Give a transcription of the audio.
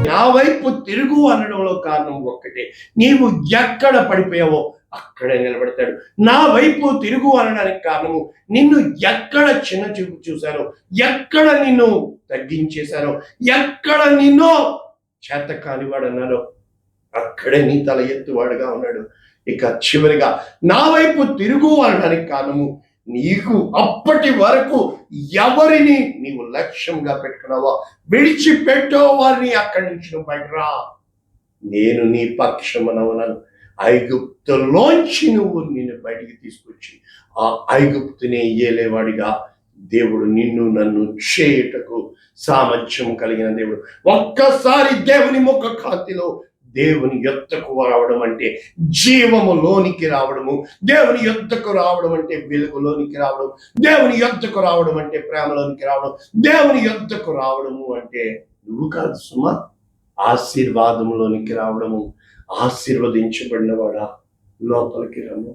నా వైపు తిరుగు అనడంలో కారణం ఒక్కటే, నీవు ఎక్కడ పడిపోయావో అక్కడే నిలబెడతాడు. నా వైపు తిరుగు అనడానికి కారణము, నిన్ను ఎక్కడ చిన్న చూపు చూశారో, ఎక్కడ నిన్ను తగ్గించేశారో, ఎక్కడ నిన్ను చేత కానివాడు అన్నారో అక్కడే నీ తల ఎత్తువాడుగా ఉన్నాడు. ఇక చివరిగా నా వైపు తిరుగు అనడానికి కారణము, నీకు అప్పటి వరకు ఎవరిని నీవు లక్ష్యంగా పెట్టుకున్నావో విడిచిపెట్టో వారిని అక్కడి నుంచి నువ్వు బయటరా, నేను నీ పక్షమున ఉన్నాను. ఐగుప్తులోంచి నువ్వు నిన్ను బయటికి తీసుకొచ్చి ఆ ఐగుప్తునే ఏలేవాడిగా దేవుడు నిన్ను నన్ను చేయుటకు సామర్థ్యం కలిగిన దేవుడు. ఒక్కసారి దేవుని ముఖ కాంతిలో దేవుని యొద్దకు రావడం అంటే జీవములోనికి రావడము, దేవుని యొద్దకు రావడం అంటే వెలుగులోనికి రావడం, దేవుని యొద్దకు రావడం అంటే ప్రేమలోనికి రావడం, దేవుని యొద్దకు రావడము అంటే నువ్వు కాదు సుమా, ఆశీర్వాదంలోనికి రావడము. ఆశీర్వదించబడిన వాడా లోపలికి రమ్ము.